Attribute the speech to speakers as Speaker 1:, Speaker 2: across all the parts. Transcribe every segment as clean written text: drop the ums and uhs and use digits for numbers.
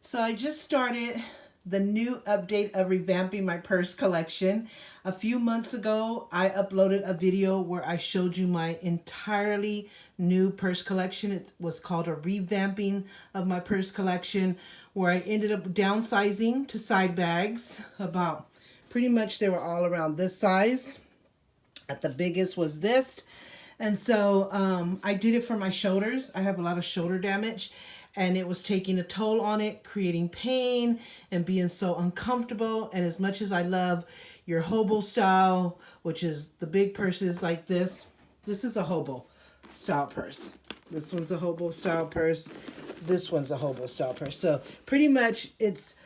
Speaker 1: So I just started the new update of revamping my purse collection. A few months ago, I uploaded a video where I showed you my entirely new purse collection. It was called a revamping of my purse collection, where I ended up downsizing to side bags. About pretty much they were all around this size. At the biggest was this. And so I did it for my shoulders. I have a lot of shoulder damage, and it was taking a toll on it, creating pain and being so uncomfortable. And as much as I love your hobo style, which is the big purses like this is a hobo style purse. This one's a hobo style purse. This one's a hobo style purse. So pretty much it's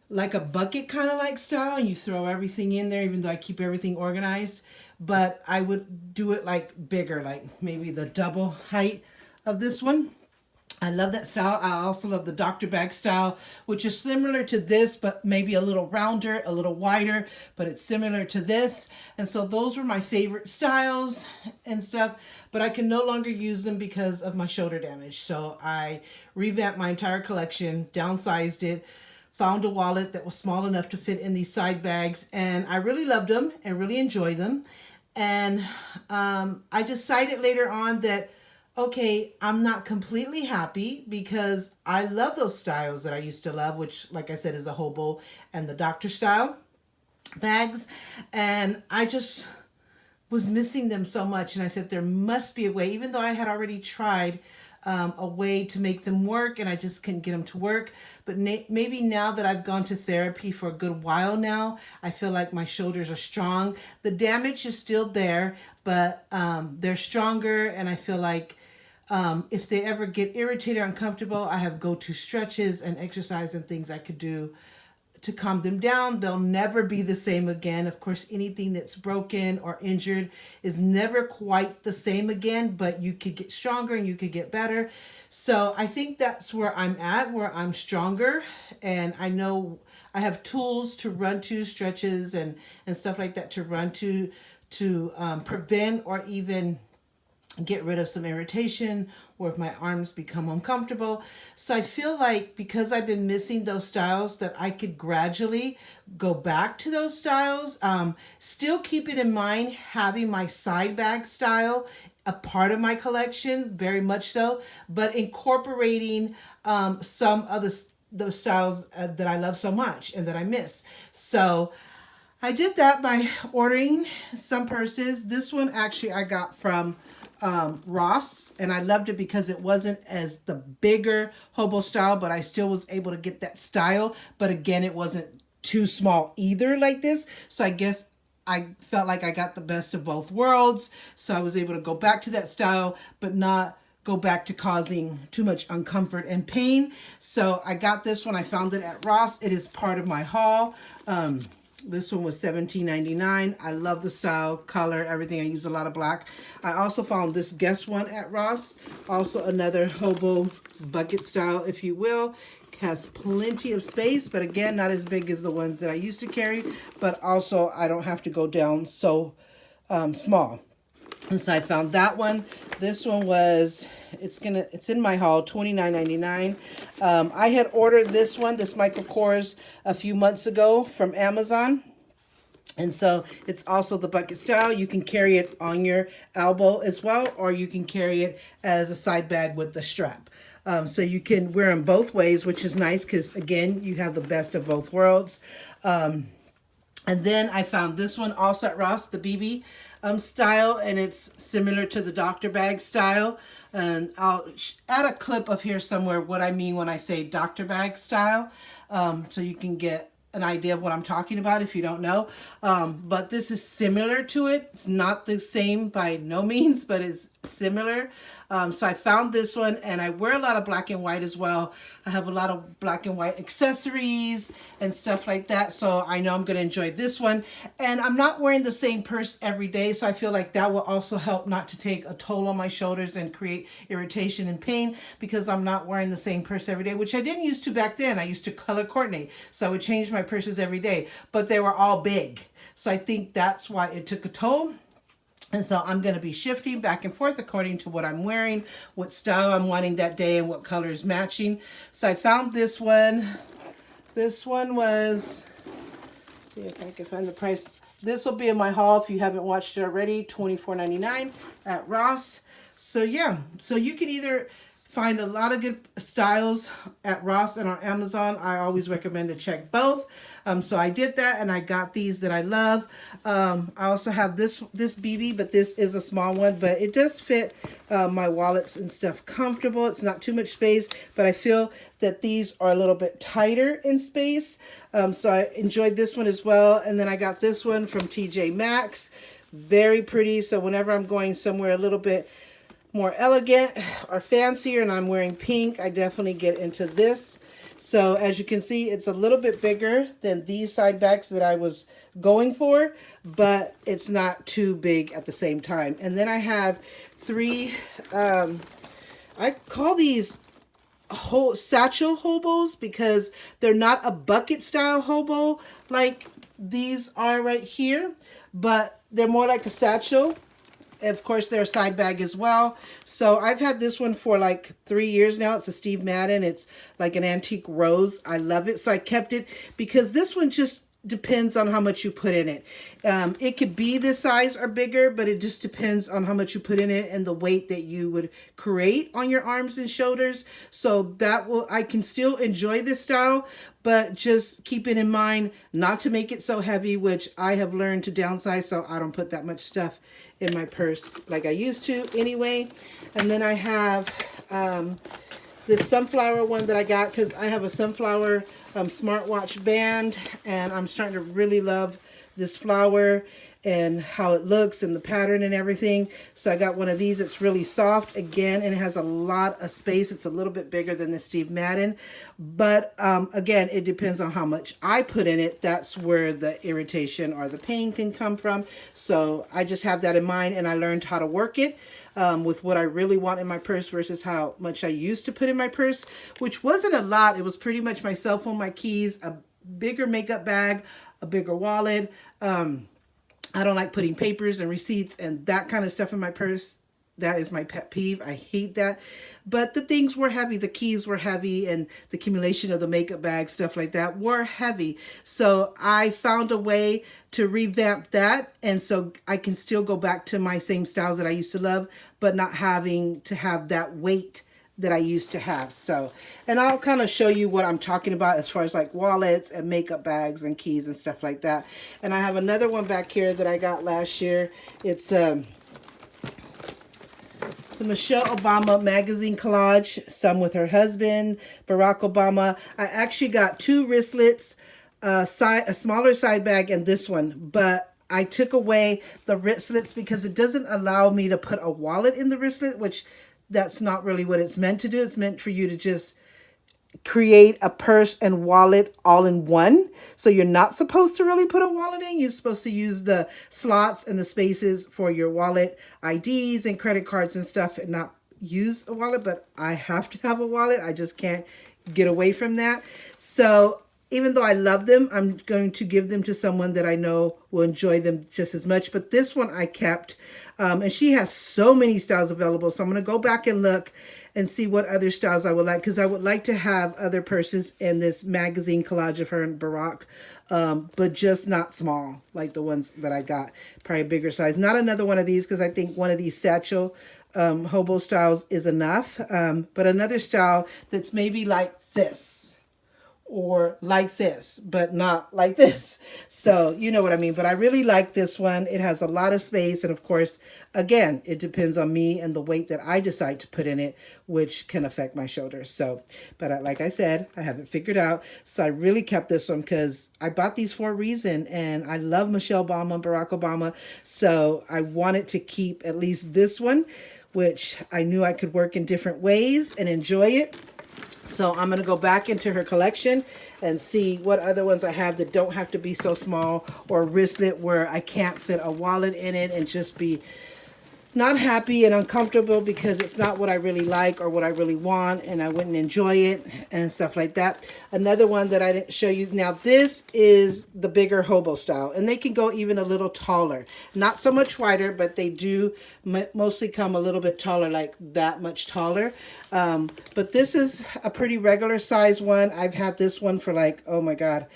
Speaker 1: like a bucket kind of like style, and you throw everything in there, even though I keep everything organized. But I would do it like bigger, like maybe the double height of this one. I love that style. I also love the Dr. Bag style, which is similar to this, but maybe a little rounder, a little wider, but it's similar to this. And so those were my favorite styles and stuff, but I can no longer use them because of my shoulder damage. So I revamped my entire collection, downsized it, found a wallet that was small enough to fit in these side bags, and I really loved them and really enjoyed them. And I decided later on that, okay, I'm not completely happy because I love those styles that I used to love, which, like I said, is the hobo and the doctor style bags. And I just was missing them so much. And I said, there must be a way, even though I had already tried a way to make them work, and I just couldn't get them to work. But maybe now that I've gone to therapy for a good while now, I feel like my shoulders are strong. The damage is still there, but they're stronger, and I feel like if they ever get irritated or uncomfortable, I have go-to stretches and exercise and things I could do to calm them down. They'll never be the same again. Of course, anything that's broken or injured is never quite the same again, but you could get stronger and you could get better. So I think that's where I'm at, where I'm stronger, and I know I have tools to run to, stretches and stuff like that to run to prevent or even get rid of some irritation, or if my arms become uncomfortable. So I feel like because I've been missing those styles, that I could gradually go back to those styles. Still keep it in mind having my side bag style a part of my collection, very much so, but incorporating some of those styles that I love so much and that I miss. So I did that by ordering some purses. This one actually I got from Ross, and I loved it because it wasn't as the bigger hobo style, but I still was able to get that style. But again, it wasn't too small either like this. So I guess I felt like I got the best of both worlds. So I was able to go back to that style, but not go back to causing too much uncomfort and pain. So I got this one. I found it at Ross. It is part of my haul. This one was $17.99. I love the style, color, everything. I use a lot of black. I also found this Guess one at Ross. Also another hobo bucket style, if you will. Has plenty of space, but again, not as big as the ones that I used to carry. But also, I don't have to go down so small. And so I found that one. This one was, it's in my haul, $29.99. I had ordered this one, this Michael Kors, a few months ago from Amazon. And so it's also the bucket style. You can carry it on your elbow as well, or you can carry it as a side bag with the strap. So you can wear them both ways, which is nice because, again, you have the best of both worlds. And then I found this one also at Ross, the BB style, and it's similar to the Dr. Bag style. And I'll add a clip of here somewhere what I mean when I say Dr. Bag style, so you can get an idea of what I'm talking about if you don't know. But this is similar to it. It's not the same by no means, but it's similar. So I found this one, and I wear a lot of black and white as well. I have a lot of black and white accessories and stuff like that, so I know I'm going to enjoy this one. And I'm not wearing the same purse every day, so I feel like that will also help not to take a toll on my shoulders and create irritation and pain, because I'm not wearing the same purse every day, which I didn't used to back then. I used to color coordinate, so I would change my purses every day, but they were all big. So I think that's why it took a toll. And so I'm going to be shifting back and forth according to what I'm wearing, what style I'm wanting that day, and what color is matching. So I found this one. This one was, let's see if I can find the price. This will be in my haul if you haven't watched it already, $24.99 at Ross. So yeah, so you can either find a lot of good styles at Ross and on Amazon. I always recommend to check both. So I did that, and I got these that I love. I also have this BB, but this is a small one, but it does fit my wallets and stuff comfortable. It's not too much space, but I feel that these are a little bit tighter in space. So I enjoyed this one as well. And then I got this one from TJ Maxx. Very pretty. So whenever I'm going somewhere a little bit more elegant or fancier and I'm wearing pink, I definitely get into this. So as you can see, it's a little bit bigger than these side bags that I was going for, but it's not too big at the same time. And then I have three, I call these whole satchel hobos because they're not a bucket style hobo like these are right here, but they're more like a satchel. Of course, they're a side bag as well. So I've had this one for like 3 years now. It's a Steve Madden. It's like an antique rose. I love it. So I kept it because this one just depends on how much you put in it. It could be this size or bigger, but it just depends on how much you put in it and the weight that you would create on your arms and shoulders. So that will, I can still enjoy this style, but just keeping in mind not to make it so heavy, which I have learned to downsize so I don't put that much stuff in my purse like I used to anyway. And then I have this sunflower one that I got because I have a sunflower smartwatch band, and I'm starting to really love this flower and how it looks and the pattern and everything. So I got one of these. It's really soft again, and it has a lot of space. It's a little bit bigger than the Steve Madden, but again, it depends on how much I put in it. That's where the irritation or the pain can come from. So I just have that in mind, and I learned how to work it with what I really want in my purse versus how much I used to put in my purse, which wasn't a lot. It was pretty much my cell phone, my keys, a bigger makeup bag, a bigger wallet. I don't like putting papers and receipts and that kind of stuff in my purse. That is my pet peeve. I hate that. But the things were heavy. The keys were heavy, and the accumulation of the makeup bag, stuff like that, were heavy. So I found a way to revamp that. And so I can still go back to my same styles that I used to love, but not having to have that weight that I used to have. So, and I'll kind of show you what I'm talking about as far as like wallets and makeup bags and keys and stuff like that. And I have another one back here that I got last year. It's a Michelle Obama magazine collage, some with her husband, Barack Obama. I actually got two wristlets, a smaller side bag, and this one, but I took away the wristlets because it doesn't allow me to put a wallet in the wristlet, which that's not really what it's meant to do. It's meant for you to just create a purse and wallet all in one. So you're not supposed to really put a wallet in. You're supposed to use the slots and the spaces for your wallet IDs and credit cards and stuff, and not use a wallet. But I have to have a wallet. I just can't get away from that. So even though I love them, I'm going to give them to someone that I know will enjoy them just as much. But this one I kept, and she has so many styles available. So I'm going to go back and look and see what other styles I would like, because I would like to have other purses in this magazine collage of her and Barack, but just not small like the ones that I got. Probably a bigger size. Not another one of these, because I think one of these satchel hobo styles is enough. But another style that's maybe like this, or like this, but not like this. So you know what I mean. But I really like this one. It has a lot of space. And of course, again, it depends on me and the weight that I decide to put in it, which can affect my shoulders. So, but like I said, I haven't figured out. So I really kept this one because I bought these for a reason. And I love Michelle Obama and Barack Obama. So I wanted to keep at least this one, which I knew I could work in different ways and enjoy it. So I'm going to go back into her collection and see what other ones I have that don't have to be so small, or a wristlet where I can't fit a wallet in it and just be not happy and uncomfortable because it's not what I really like or what I really want, and I wouldn't enjoy it and stuff like that. Another one that I didn't show you. Now this is the bigger hobo style, and they can go even a little taller. Not so much wider, but they do mostly come a little bit taller, like that much taller. But this is a pretty regular size one. I've had this one for like, oh my God,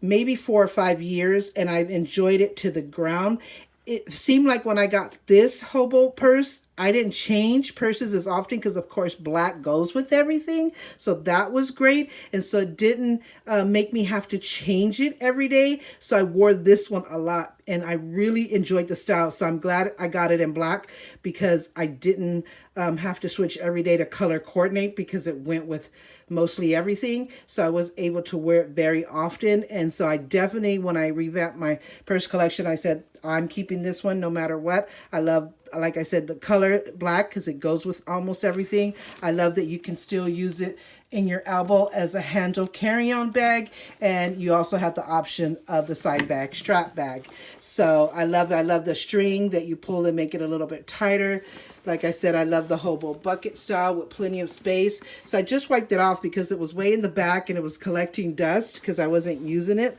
Speaker 1: maybe 4 or 5 years, and I've enjoyed it to the ground. It seemed like when I got this hobo purse, I didn't change purses as often because, of course, black goes with everything. So that was great. And so it didn't make me have to change it every day. So I wore this one a lot, and I really enjoyed the style. So I'm glad I got it in black because I didn't have to switch every day to color coordinate because it went with mostly everything. So I was able to wear it very often. And so I definitely, when I revamped my purse collection, I said, I'm keeping this one no matter what. I love, like I said, the color black because it goes with almost everything. I love that you can still use it in your elbow as a handle carry-on bag, and you also have the option of the side bag, strap bag. So I love the string that you pull and make it a little bit tighter. Like I said, I love the hobo bucket style with plenty of space. So I just wiped it off because it was way in the back and it was collecting dust because I wasn't using it.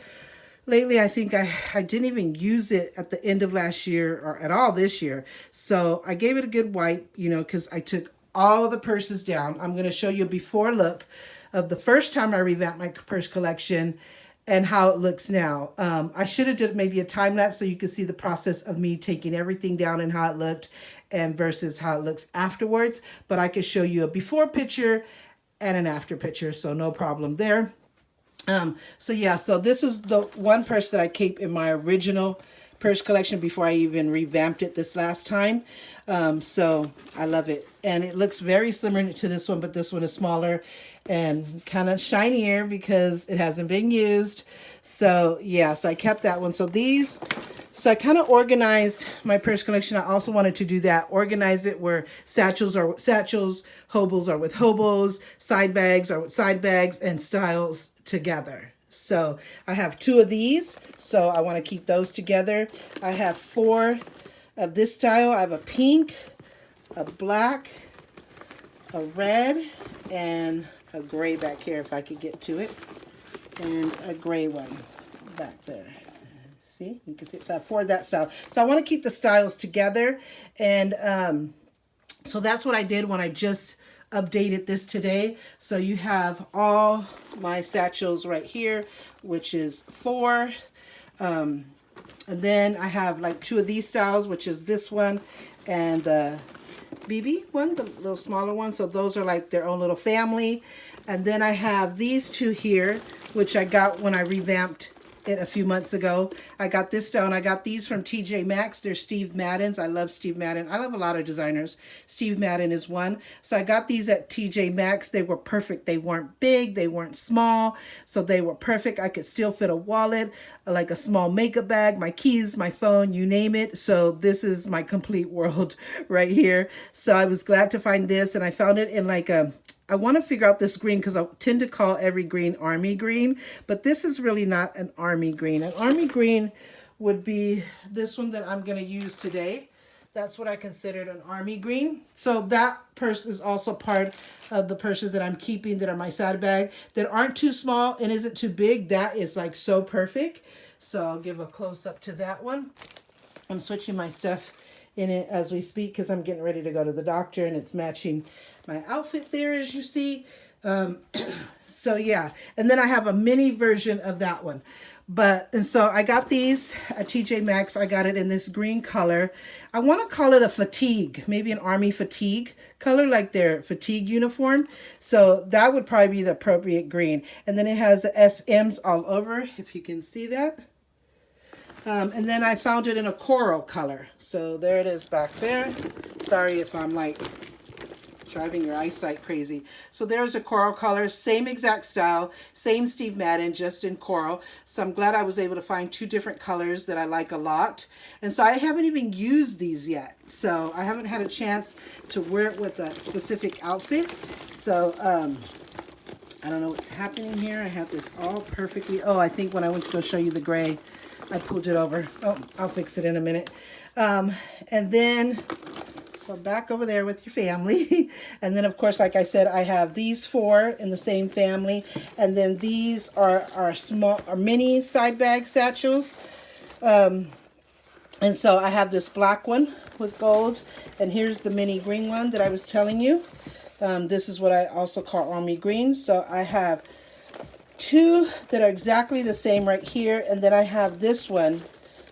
Speaker 1: Lately, I think I didn't even use it at the end of last year or at all this year. So I gave it a good wipe, you know, because I took all of the purses down. I'm going to show you a before look of the first time I revamped my purse collection and how it looks now. I should have did maybe a time lapse so you can see the process of me taking everything down and how it looked and versus how it looks afterwards. But I could show you a before picture and an after picture, so no problem there. So yeah, so this is the one purse that I keep in my original purse collection before I even revamped it this last time. So I love it. And it looks very similar to this one, but this one is smaller and kind of shinier because it hasn't been used. So yeah, so I kept that one. So I kind of organized my purse collection. I also wanted to do that, organize it where satchels are with satchels, hobos are with hobos, side bags are with side bags, and styles together. So I have 2 of these, so I want to keep those together. I have 4 of this style. I have a pink, a black, a red, and a gray back here if I could get to it, and a gray one back there. See, you can see it. So I have 4 of that style. So I want to keep the styles together, and so that's what I did when I just updated this today. So you have all my satchels right here, which is 4. And then I have like 2 of these styles, which is this one and the BB one, the little smaller one. So those are like their own little family. And then I have these 2 here, which I got when I revamped it a few months ago. I got this style. I got these from TJ Maxx. They're Steve Madden's. I love Steve Madden. I love a lot of designers. Steve Madden is one. So I got these at TJ Maxx. They were perfect. They weren't big. They weren't small. So they were perfect. I could still fit a wallet, like a small makeup bag, my keys, my phone, you name it. So this is my complete world right here. So I was glad to find this, and I found it in like a, I want to figure out this green because I tend to call every green army green, but this is really not an army green. An army green would be this one that I'm going to use today. That's what I considered an army green. So that purse is also part of the purses that I'm keeping that are my side bag that aren't too small and isn't too big. That is like so perfect. So I'll give a close up to that one. I'm switching my stuff in it as we speak because I'm getting ready to go to the doctor, and it's matching my outfit there, as you see. So yeah, and then I have a mini version of that one. And so I got these at TJ Maxx. I got it in this green color. I want to call it a fatigue, maybe an army fatigue color, like their fatigue uniform. So that would probably be the appropriate green. And then it has the SMs all over, if you can see that. And then I found it in a coral color. So there it is back there. Sorry if I'm like driving your eyesight crazy. So there's a coral color, same exact style, same Steve Madden, just in coral. So I'm glad I was able to find 2 different colors that I like a lot. And so I haven't even used these yet. So I haven't had a chance to wear it with a specific outfit. So I don't know what's happening here. I have this all perfectly. Oh, I think when I went to go show you the gray, I pulled it over. Oh, I'll fix it in a minute. And then So back over there with your family. And then of course, like I said, I have these 4 in the same family. And then these are mini side bag satchels. And so I have this black one with gold. And here's the mini green one that I was telling you. This is what I also call army green. So I have 2 that are exactly the same right here. And then I have this one,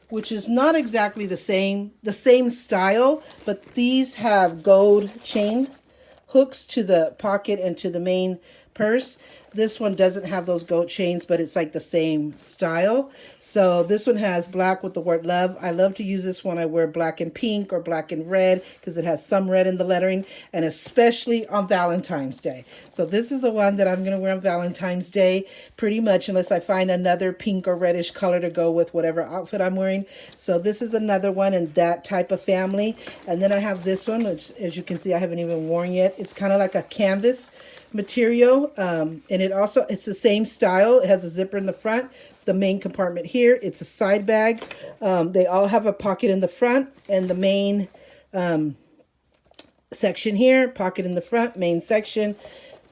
Speaker 1: which is not exactly the same style, but these have gold chain hooks to the pocket and to the main purse. This one doesn't have those gold chains, but it's like the same style. So this one has black with the word love. I love to use this when I wear black and pink or black and red because it has some red in the lettering, and especially on Valentine's Day. So this is the one that I'm going to wear on Valentine's Day pretty much, unless I find another pink or reddish color to go with whatever outfit I'm wearing. So this is another one in that type of family. And then I have this one, which as you can see I haven't even worn yet. It's kind of like a canvas material, and it's the same style. It has a zipper in the front, the main compartment here. It's a side bag. They all have a pocket in the front, and the main section here, pocket in the front, main section,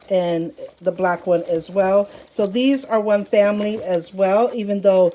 Speaker 1: and the black one as well. So these are one family as well, even though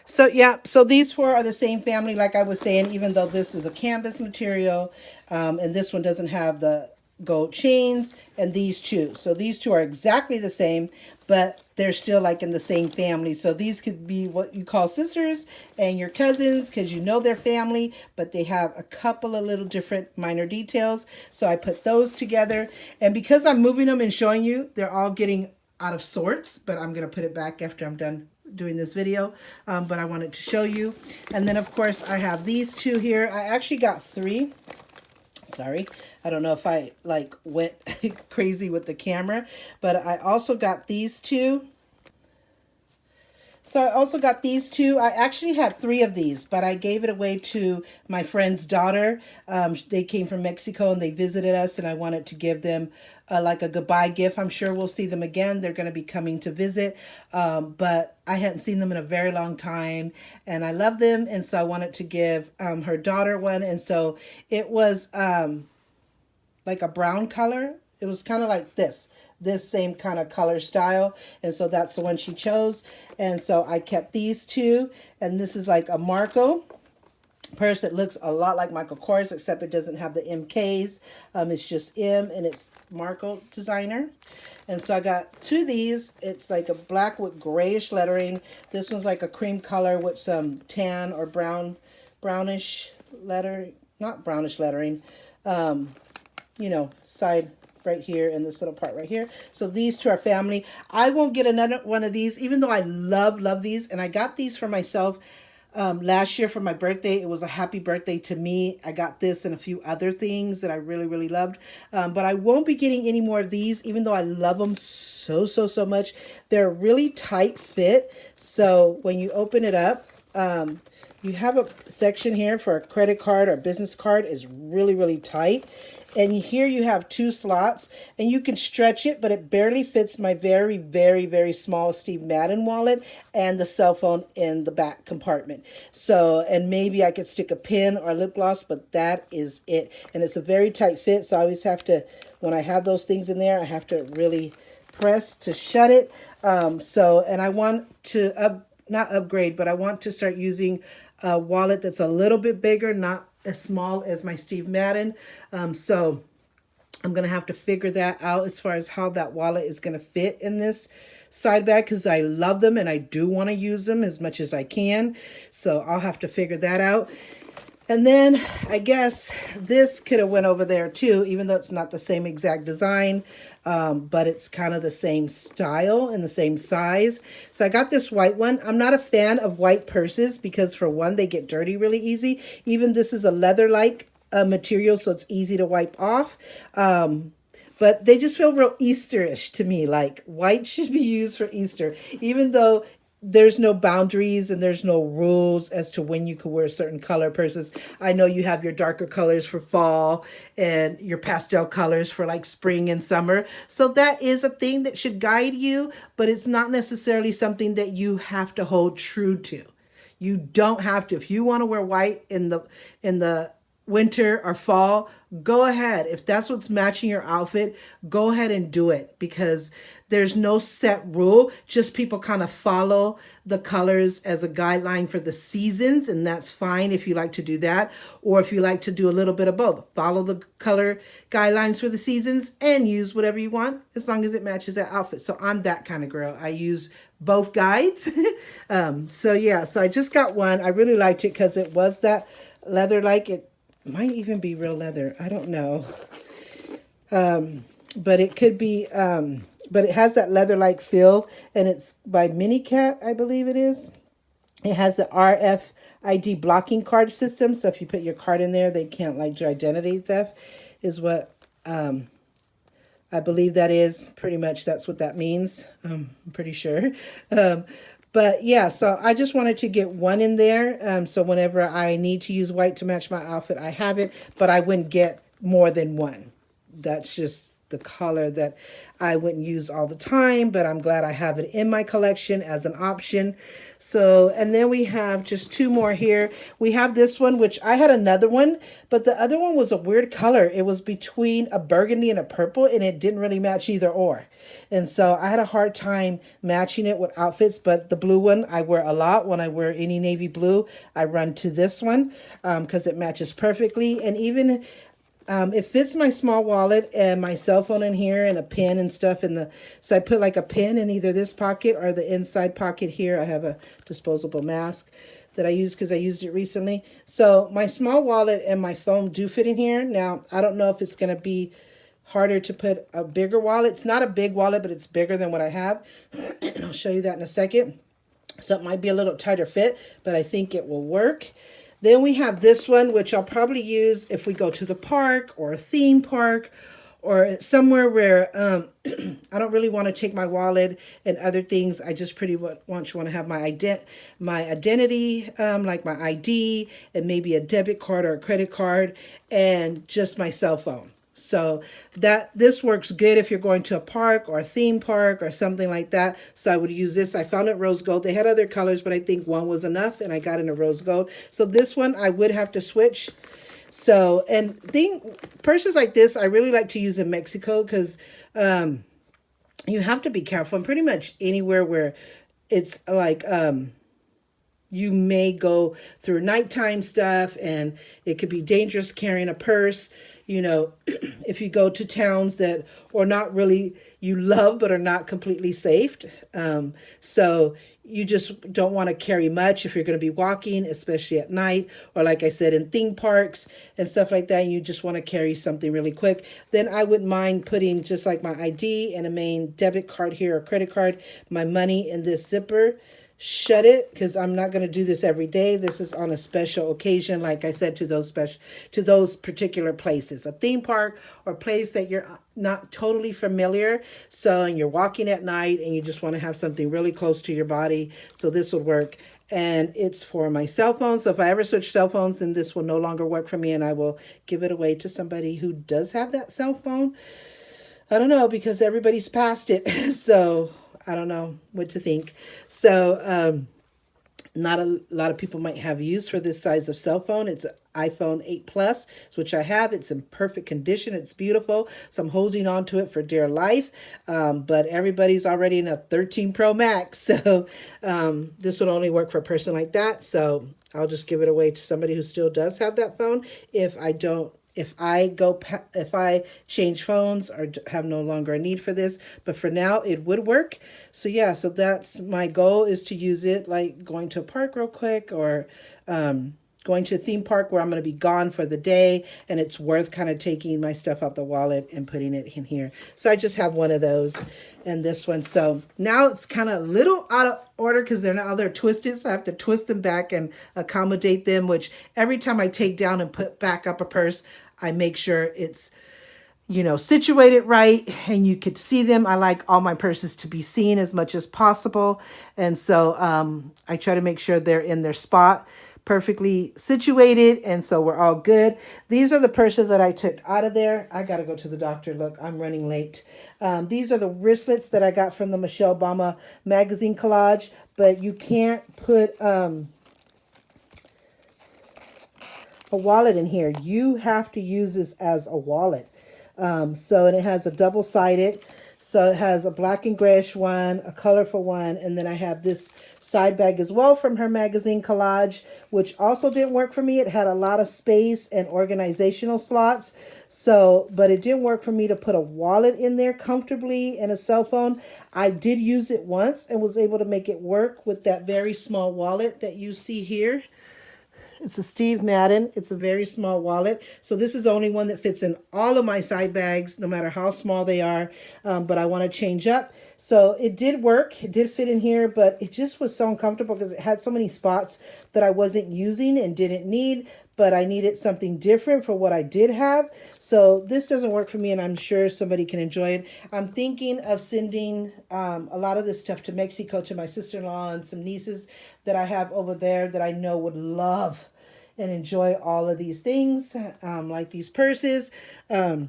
Speaker 1: so these 4 are the same family, like I was saying, even though this is a canvas material, and this one doesn't have the gold chains, and these 2. So these 2 are exactly the same, but they're still like in the same family. So these could be what you call sisters and your cousins because you know their family, but they have a couple of little different minor details. So I put those together, and because I'm moving them and showing you, they're all getting out of sorts, but I'm going to put it back after I'm done doing this video, but I wanted to show you. And then of course I have these 2 here. I actually got 3. Sorry, I don't know if I like went crazy with the camera, but I also got these 2. So I also got these 2. I actually had 3 of these, but I gave it away to my friend's daughter. They came from Mexico and they visited us, and I wanted to give them like a goodbye gift. I'm sure we'll see them again. They're going to be coming to visit, but I hadn't seen them in a very long time, and I love them, and so I wanted to give her daughter one. And so it was like a brown color. It was kind of like this same kind of color style, and so that's the one she chose. And so I kept these 2, and this is like a Marco purse that looks a lot like Michael Kors, except it doesn't have the MKs. It's just M, and it's Marco designer. And so I got 2 of these. It's like a black with grayish lettering. This one's like a cream color with some tan or brownish letter, not brownish lettering, you know, side right here and this little part right here. So these 2 are family. I won't get another one of these, even though I love these, and I got these for myself last year for my birthday. It was a happy birthday to me. I got this and a few other things that I really loved, but I won't be getting any more of these, even though I love them so much. They're a really tight fit, so when you open it up, you have a section here for a credit card or business card. Is really tight. And here you have 2 slots, and you can stretch it, but it barely fits my very small Steve Madden wallet and the cell phone in the back compartment. So, and maybe I could stick a pen or a lip gloss, but that is it. And it's a very tight fit, so I always have to, when I have those things in there, I have to really press to shut it. And I want to, not upgrade, but I want to start using a wallet that's a little bit bigger, not as small as my Steve Madden. So I'm going to have to figure that out as far as how that wallet is going to fit in this side bag, because I love them and I do want to use them as much as I can. So I'll have to figure that out. And then I guess this could have went over there too, even though it's not the same exact design, but it's kind of the same style and the same size. So I got this white one. I'm not a fan of white purses because, for one, they get dirty really easy. Even this is a leather-like material, so it's easy to wipe off. But they just feel real Easterish to me. Like, white should be used for Easter, even though there's no boundaries and there's no rules as to when you can wear certain color purses. I know you have your darker colors for fall and your pastel colors for like spring and summer. So that is a thing that should guide you, but it's not necessarily something that you have to hold true to. You don't have to. If you want to wear white in the winter or fall, go ahead. If that's what's matching your outfit, go ahead and do it, because there's no set rule. Just people kind of follow the colors as a guideline for the seasons, and that's fine if you like to do that. Or if you like to do a little bit of both, follow the color guidelines for the seasons and use whatever you want as long as it matches that outfit. So I'm that kind of girl. I use both guides. So yeah, so I just got one. I really liked it because it was that leather, like it might even be real leather. I don't know. But it could be, but it has that leather-like feel, and it's by Minicat, I believe it is. It has the RFID blocking card system, so if you put your card in there, they can't like do identity theft, is what I believe that is. Pretty much that's what that means. I'm pretty sure. But yeah, so I just wanted to get one in there. So whenever I need to use white to match my outfit, I have it, but I wouldn't get more than one. That's just the color that I wouldn't use all the time, but I'm glad I have it in my collection as an option. So, and then we have just two more here. We have this one, which I had another one, but the other one was a weird color. It was between a burgundy and a purple, and it didn't really match either or. And so I had a hard time matching it with outfits, but the blue one I wear a lot. When I wear any navy blue, I run to this one because it matches perfectly. And even it fits my small wallet and my cell phone in here and a pen and stuff in the, so I put like a pen in either this pocket or the inside pocket here. I have a disposable mask that I use because I used it recently. So my small wallet and my phone do fit in here. Now, I don't know if it's going to be harder to put a bigger wallet. It's not a big wallet, but it's bigger than what I have. And I'll show you that in a second. So it might be a little tighter fit, but I think it will work. Then we have this one, which I'll probably use if we go to the park or a theme park or somewhere where I don't really want to take my wallet and other things. I just pretty much want to have my identity, like my ID, and maybe a debit card or a credit card, and just my cell phone. So this works good if you're going to a park or a theme park or something like that. So I would use this. I found it rose gold. They had other colors, but I think one was enough, and I got in a rose gold. So this one I would have to switch. So, and purses like this, I really like to use in Mexico because you have to be careful. And pretty much anywhere where it's like you may go through nighttime stuff, and it could be dangerous carrying a purse. You know, if you go to towns that are not really you love but are not completely safe. So you just don't want to carry much if you're going to be walking, especially at night, or like I said, in theme parks and stuff like that. You just want to carry something really quick. Then I wouldn't mind putting just like my ID and a main debit card here or credit card, my money in this zipper. Shut it, because I'm not going to do this every day. This is on a special occasion, like I said, to those particular places, a theme park or place that you're not totally familiar. So, and you're walking at night and you just want to have something really close to your body. So this would work. And it's for my cell phone. So if I ever switch cell phones, then this will no longer work for me, and I will give it away to somebody who does have that cell phone. I don't know, because everybody's past it. So I don't know what to think. So not a lot of people might have use for this size of cell phone. It's an iPhone 8 Plus, which I have. It's in perfect condition. It's beautiful. So I'm holding on to it for dear life. But everybody's already in a 13 Pro Max. So this would only work for a person like that. So I'll just give it away to somebody who still does have that phone. If I change phones or have no longer a need for this, but for now it would work. So yeah, so that's my goal, is to use it like going to a park real quick, or going to a theme park where I'm going to be gone for the day, and it's worth kind of taking my stuff out the wallet and putting it in here. So I just have one of those and this one. So now it's kind of a little out of order because they're twisted. So I have to twist them back and accommodate them, which every time I take down and put back up a purse, I make sure it's, situated right and you could see them. I like all my purses to be seen as much as possible. And so I try to make sure they're in their spot, perfectly situated, and so we're all good. These are the purses that I took out of there. I gotta go to the doctor. Look, I'm running late. These are the wristlets that I got from the Michelle Obama magazine collage, but you can't put a wallet in here. You have to use this as a wallet. And it has a double-sided. So it has a black and grayish one, a colorful one, and then I have this side bag as well from her magazine collage, which also didn't work for me. It had a lot of space and organizational slots. So, but it didn't work for me to put a wallet in there comfortably and a cell phone. I did use it once and was able to make it work with that very small wallet that you see here. It's a Steve Madden. It's a very small wallet. So this is the only one that fits in all of my side bags, no matter how small they are. But I want to change up. So it did work. It did fit in here, but it just was so uncomfortable because it had so many spots that I wasn't using and didn't need, but I needed something different for what I did have. So this doesn't work for me, and I'm sure somebody can enjoy it. I'm thinking of sending a lot of this stuff to Mexico to my sister-in-law and some nieces that I have over there that I know would love and enjoy all of these things, like these purses. So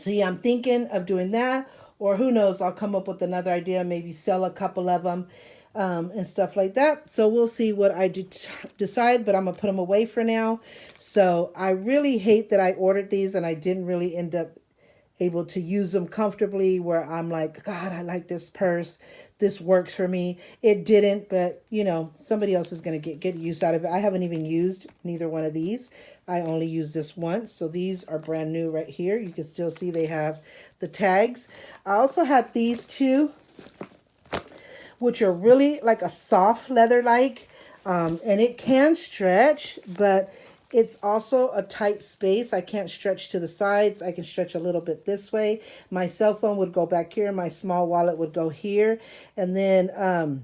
Speaker 1: yeah, I'm thinking of doing that, or who knows, I'll come up with another idea, maybe sell a couple of them and stuff like that. So we'll see what I decide, but I'm gonna put them away for now. So I really hate that I ordered these and I didn't really end up able to use them comfortably, where I'm like, God, I like this purse. This works for me. It didn't, but you know, somebody else is going to get use out of it. I haven't even used neither one of these. I only used this once. So these are brand new right here. You can still see they have the tags. I also had these two, which are really like a soft leather like, and it can stretch, but it's also a tight space. I can't stretch to the sides. I can stretch a little bit this way. My cell phone would go back here. My small wallet would go here. And then,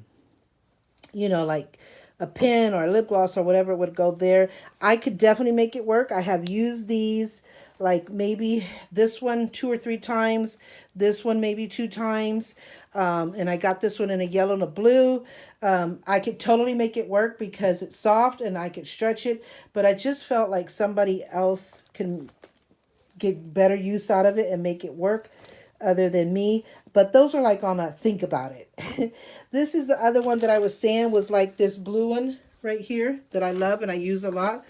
Speaker 1: you know, like a pen or a lip gloss or whatever would go there. I could definitely make it work. I have used these, like maybe this one 2 or 3 times. This one maybe 2 times. And I got this one in a yellow and a blue. I could totally make it work because it's soft and I could stretch it. But I just felt like somebody else can get better use out of it and make it work other than me. But those are like on a think about it. This is the other one that I was saying was like this blue one right here that I love and I use a lot.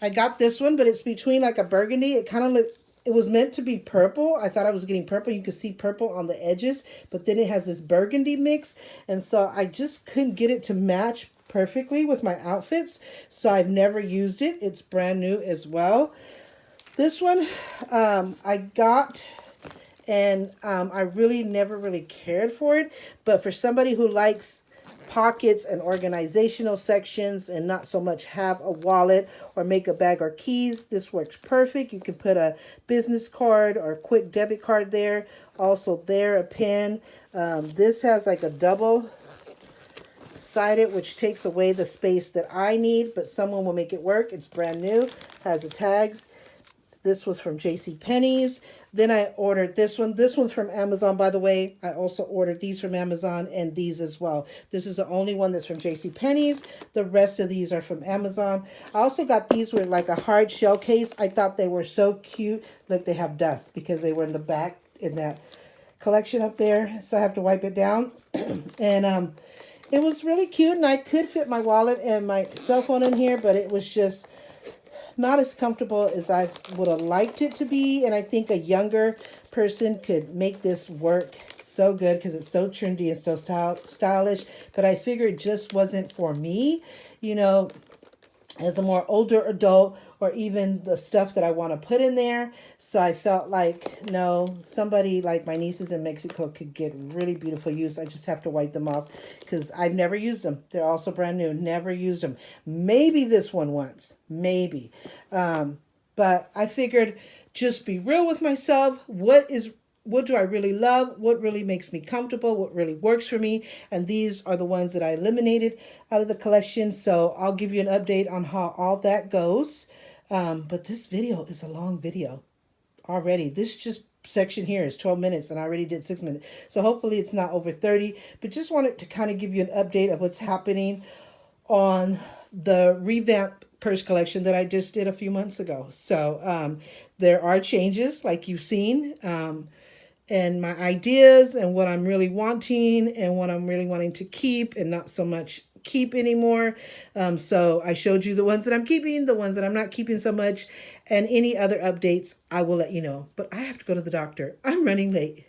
Speaker 1: I got this one, but it's between like a burgundy. It kind of looked, it was meant to be purple. I thought I was getting purple. You can see purple on the edges, but then it has this burgundy mix. And so I just couldn't get it to match perfectly with my outfits. So I've never used it. It's brand new as well. This one I got, and I really never really cared for it. But for somebody who likes pockets and organizational sections and not so much have a wallet or make a bag or keys, this works perfect. You can put a business card or a quick debit card there. Also there, a pen. This has like a double sided, which takes away the space that I need, but someone will make it work. It's brand new, has the tags. This was from JCPenney's. Then I ordered this one. This one's from Amazon, by the way. I also ordered these from Amazon and these as well. This is the only one that's from JCPenney's. The rest of these are from Amazon. I also got these with like a hard shell case. I thought they were so cute. Look, they have dust because they were in the back in that collection up there. So I have to wipe it down. And it was really cute. And I could fit my wallet and my cell phone in here, but it was just not as comfortable as I would have liked it to be. And I think a younger person could make this work so good because it's so trendy and so stylish. But I figured it just wasn't for me, you know, as a more older adult, or even the stuff that I want to put in there. So I felt like, no, somebody like my nieces in Mexico could get really beautiful use. I just have to wipe them off because I've never used them. They're also brand new. Never used them. Maybe this one once. Maybe. But I figured just be real with myself. What do I really love? What really makes me comfortable? What really works for me? And these are the ones that I eliminated out of the collection. So I'll give you an update on how all that goes. But this video is a long video already. This just section here is 12 minutes and I already did 6 minutes. So hopefully it's not over 30. But just wanted to kind of give you an update of what's happening on the revamp purse collection that I just did a few months ago. So there are changes like you've seen. and my ideas and what I'm really wanting and what I'm really wanting to keep and not so much keep anymore. So I showed you the ones that I'm keeping, the ones that I'm not keeping so much, and any other updates I will let you know. But I have to go to the doctor. I'm running late.